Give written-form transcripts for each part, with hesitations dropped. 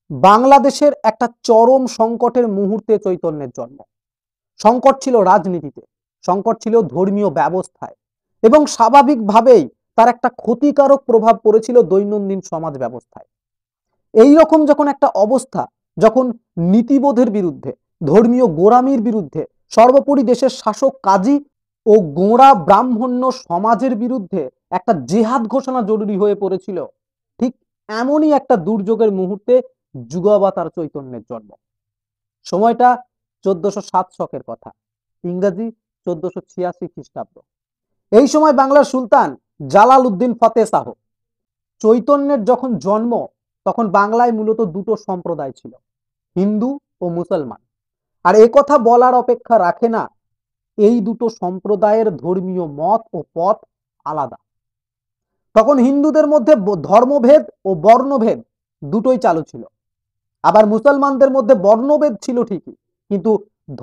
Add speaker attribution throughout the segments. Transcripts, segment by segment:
Speaker 1: বাংলাদেশের একটা চরম সংকটের মুহূর্তে চৈতন্যের জন্ম। সংকট ছিল রাজনীতিতে, সংকট ছিল ধর্মীয় ব্যবস্থায় এবং স্বাভাবিকভাবেই তার একটা ক্ষতিকারক প্রভাব পড়েছিল দৈনন্দিন সমাজ ব্যবস্থায়। এই রকম যখন একটা অবস্থা, যখন নীতিবোধের বিরুদ্ধে, ধর্মীয় গোঁড়ামির বিরুদ্ধে, সর্বোপরি দেশের শাসক কাজী ও গোঁড়া ব্রাহ্মণ্য সমাজের বিরুদ্ধে একটা জেহাদ ঘোষণা জরুরি হয়ে পড়েছিল, ঠিক এমনই একটা দুর্যোগের মুহূর্তে যুগাবতার চৈতন্যের জন্ম। সময়টা 1407 শকের কথা, ইংরেজি 1486 খ্রিস্টাব্দ। এই সময় বাংলার সুলতান জালাল উদ্দিন ফতেহ শাহ। চৈতন্যের যখন জন্ম তখন বাংলায় মূলত দুটো সম্প্রদায় ছিল, হিন্দু ও মুসলমান। আর এ কথা বলার অপেক্ষা রাখে না, এই দুটো সম্প্রদায়ের ধর্মীয় মত ও পথ আলাদা। তখন হিন্দুদের মধ্যে ধর্মভেদ ও বর্ণভেদ দুটোই চালু ছিল, আবার মুসলমানদের মধ্যে বর্ণভেদ ছিল ঠিকই, কিন্তু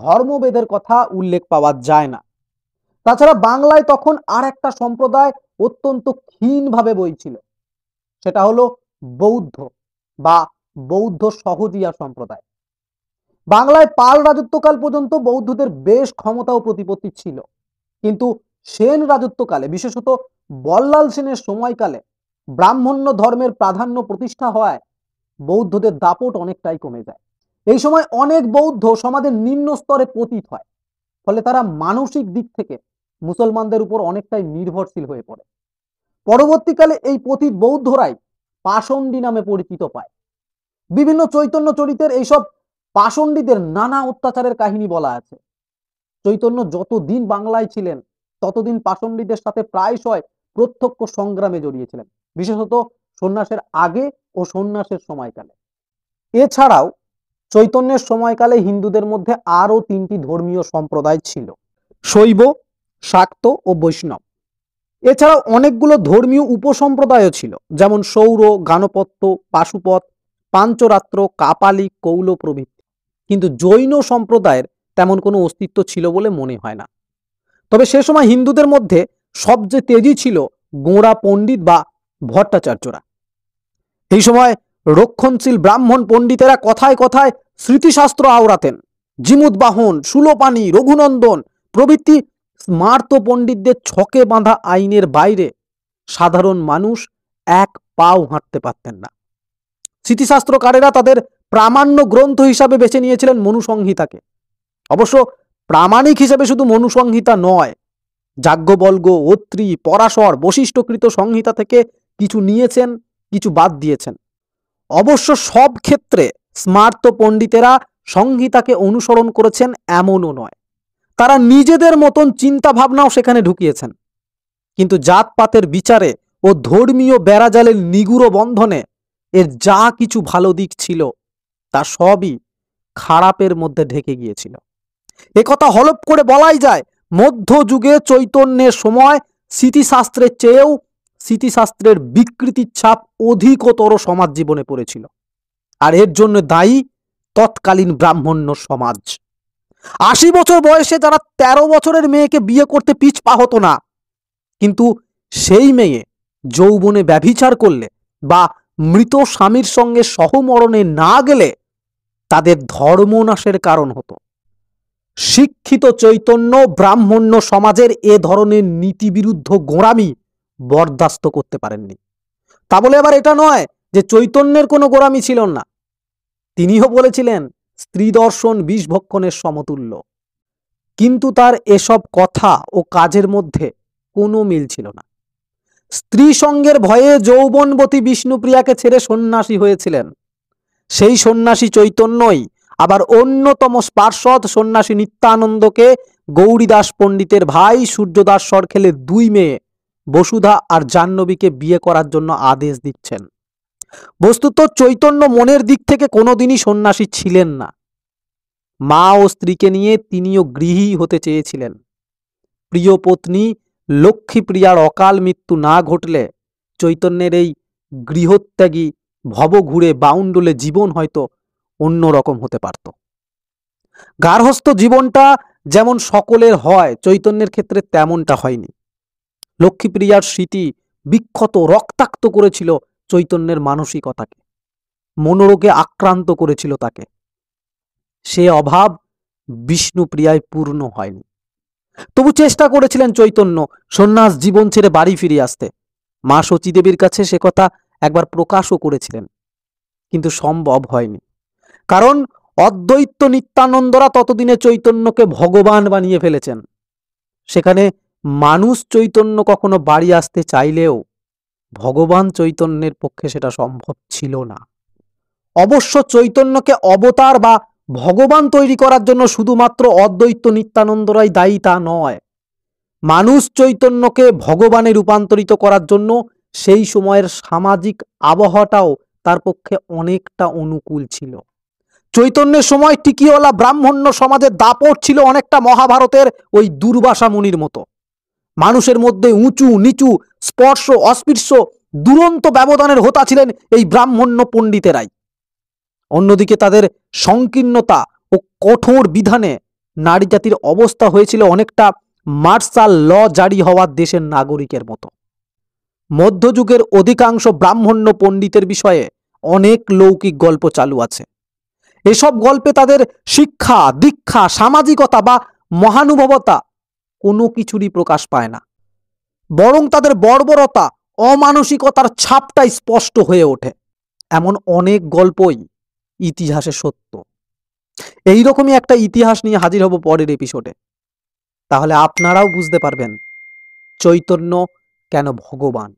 Speaker 1: ধর্মভেদের কথা উল্লেখ পাওয়া যায় না। তাছাড়া বাংলায় তখন আর একটা সম্প্রদায় অত্যন্ত ক্ষীণভাবে বইছিল, সেটা হলো বৌদ্ধ বা বৌদ্ধ সহজিয়া সম্প্রদায়। বাংলায় পাল রাজত্বকাল পর্যন্ত বৌদ্ধদের বেশ ক্ষমতা ও প্রতিপত্তি ছিল, কিন্তু সেন রাজত্বকালে, বিশেষত বল্লাল সেনের সময়কালে ব্রাহ্মণ্য ধর্মের প্রাধান্য প্রতিষ্ঠা হওয়ায় বৌদ্ধদের দাপট অনেকটাই কমে যায়। এই সময় অনেক বৌদ্ধ সমাজের নিম্ন স্তরে পতিত হয়, ফলে তারা মানসিক দিক থেকে মুসলমানদের উপর অনেকটাই নির্ভরশীল হয়ে পড়ে। পরবর্তীকালে এই পতিত বৌদ্ধরাই পাষণ্ডী নামে পরিচিত পায়। বিভিন্ন চৈতন্য চরিতের এইসব পাষণ্ডীদের নানা অত্যাচারের কাহিনী বলা আছে। চৈতন্য যতদিন বাংলায় ছিলেন ততদিন পাষণ্ডীদের সাথে প্রায়শই প্রত্যক্ষ সংগ্রামে জড়িয়েছিলেন, বিশেষত সন্ন্যাসের আগে ও সন্ন্যাসের সময়কালে। এছাড়াও চৈতন্যের সময়কালে হিন্দুদের মধ্যে আরো 3টি ধর্মীয় সম্প্রদায় ছিল, শৈব, শাক্ত ও বৈষ্ণব। এছাড়াও অনেকগুলো ধর্মীয় উপসম্প্রদায়ও ছিল, যেমন সৌর, গানপত্য, পাশুপত, পাঞ্চরাত্র, কাপালিক, কৌল প্রভৃতি। কিন্তু জৈন সম্প্রদায়ের তেমন কোনো অস্তিত্ব ছিল বলে মনে হয় না। তবে সে সময় হিন্দুদের মধ্যে সবচেয়ে তেজি ছিল গোঁড়া পণ্ডিত বা ভট্টাচার্যরা। এই সময় রক্ষণশীল ব্রাহ্মণ পণ্ডিতেরা কথায় কথায় স্মৃতিশাস্ত্র আওড়াতেন। জিমুদবাহন, সুলোপানি, রঘুনন্দন প্রভৃতি স্মার্ত পণ্ডিতদের ছকে বাঁধা আইনের বাইরে সাধারণ মানুষ এক পাও হাঁটতে পারতেন না। স্মৃতিশাস্ত্রকারেরা তাদের প্রামাণ্য গ্রন্থ হিসাবে বেছে নিয়েছিলেন মনুসংহিতাকে। অবশ্য প্রামাণিক হিসেবে শুধু মনুসংহিতা নয়, যাজ্ঞবল্ক্য, অত্রি, পরাশর, বশিষ্ঠকৃত সংহিতা থেকে কিছু নিয়েছেন, কিছু বাদ দিয়েছেন। অবশ্য সব ক্ষেত্রে স্মার্ত পণ্ডিতেরা সংহিতাকে অনুসরণ করেছেন এমনও নয়, তারা নিজেদের মতন চিন্তা ভাবনাও সেখানে ঢুকিয়েছেন। কিন্তু জাতপাতের বিচারে ও ধর্মীয় বেড়াজালের নিগুড় বন্ধনে এর যা কিছু ভালো দিক ছিল তা সবই খারাপের মধ্যে ঢেকে গিয়েছিল। একথা হলপ করে বলাই যায়, মধ্যযুগে চৈতন্যের সময় স্মৃতিশাস্ত্রের চেয়েও স্মৃতিশাস্ত্রের বিকৃতির ছাপ অধিকতর সমাজ জীবনে পড়েছিল। আর এর জন্য দায়ী তৎকালীন ব্রাহ্মণ্য সমাজ। 80 বছর বয়সে যারা 13 বছরের মেয়েকে বিয়ে করতে পিছ পা হতো না, কিন্তু সেই মেয়ে যৌবনে ব্যভিচার করলে বা মৃত স্বামীর সঙ্গে সহমরণে না গেলে তাদের ধর্মনাশের কারণ হতো। শিক্ষিত চৈতন্য ব্রাহ্মণ্য সমাজের এ ধরনের নীতিবিরুদ্ধ গোঁড়ামি বরদাস্ত করতে পারেননি। তা বলে আবার এটা নয় যে চৈতন্যের কোনো গোঁড়ামি ছিল না। তিনিও বলেছিলেন স্ত্রী দর্শন বিষ ভক্ষণের সমতুল্য, কিন্তু তার এসব কথা ও কাজের মধ্যে কোনো মিল ছিল না। স্ত্রী সঙ্গের ভয়ে যৌবনবতী বিষ্ণুপ্রিয়াকে ছেড়ে সন্ন্যাসী হয়েছিলেন। সেই সন্ন্যাসী চৈতন্যই আবার অন্যতম পার্ষদ সন্ন্যাসী নিত্যানন্দকে গৌরীদাস পণ্ডিতের ভাই সূর্যদাস সরখেলের 2 মেয়ে বসুধা আর জাহ্নবীকে বিয়ে করার জন্য আদেশ দিচ্ছেন। বস্তুত চৈতন্য মনের দিক থেকে কোনোদিনই সন্ন্যাসী ছিলেন না। মা ও স্ত্রীকে নিয়ে তিনিও গৃহী হতে চেয়েছিলেন। প্রিয় পত্নী লক্ষ্মীপ্রিয়ার অকাল মৃত্যু না ঘটলে চৈতন্যের এই গৃহত্যাগী ভবঘুরে বাউন্ডুলে জীবন হয়তো অন্যরকম হতে পারত। গার্হস্থ্য জীবনটা যেমন সকলের হয়, চৈতন্যের ক্ষেত্রে তেমনটা হয়নি। লক্ষ্মীপ্রিয়ার স্মৃতি বিক্ষত রক্তাক্ত করেছিল চৈতন্যের মানসিকতাকে। মনোরোগে আক্রান্ত করেছিল তাকে। সে অভাব বিষ্ণুপ্রিয়ায় পূর্ণ হয়নি। তবু চেষ্টা করেছিলেন চৈতন্য সন্ন্যাস জীবন ছেড়ে বাড়ি ফিরে আসতে। মা সতীদেবীর কাছে সে কথা একবার প্রকাশও করেছিলেন, কিন্তু সম্ভব হয়নি। কারণ অদ্বৈত নিত্যানন্দরা ততদিনে চৈতন্যকে ভগবান বানিয়ে ফেলেছেন। সেখানে মানুষ চৈতন্য কখনো বাড়ি আসতে চাইলেও ভগবান চৈতন্যের পক্ষে সেটা সম্ভব ছিল না। অবশ্য চৈতন্যকে অবতার বা ভগবান তৈরি করার জন্য শুধুমাত্র অদ্বৈত নিত্যানন্দরাই দায়ী তা নয়। মানুষ চৈতন্যকে ভগবানে রূপান্তরিত করার জন্য সেই সময়ের সামাজিক আবহাওয়াটাও তার পক্ষে অনেকটা অনুকূল ছিল। চৈতন্যের সময় টিকিওয়ালা ব্রাহ্মণ্য সমাজের দাপট ছিল অনেকটা মহাভারতের ওই দুর্বাসা মুনির মতো। মানুষের মধ্যে উঁচু নিচু, স্পর্শ অস্পৃশ্য দুরন্ত ব্যবধানের হোতা ছিলেন এই ব্রাহ্মণ্য পণ্ডিতেরাই। অন্যদিকে তাদের সংকীর্ণতা ও কঠোর বিধানে নারী জাতির অবস্থা হয়েছিল অনেকটা মার্শাল ল জারি হওয়ার দেশের নাগরিকের মতো। মধ্যযুগের অধিকাংশ ব্রাহ্মণ্য পণ্ডিতের বিষয়ে অনেক লৌকিক গল্প চালু আছে। এসব গল্পে তাদের শিক্ষা দীক্ষা সামাজিকতা বা মহানুভবতা কোনো কিছুরই প্রকাশ পায় না, বরং তাদের বর্বরতা অমানসিকতার ছাপটাই স্পষ্ট হয়ে ওঠে। এমন অনেক গল্পই ইতিহাসে সত্য। এইরকমই একটা ইতিহাস নিয়ে হাজির হব পরের এপিসোডে। তাহলে আপনারাও বুঝতে পারবেন চৈতন্য কেন ভগবান।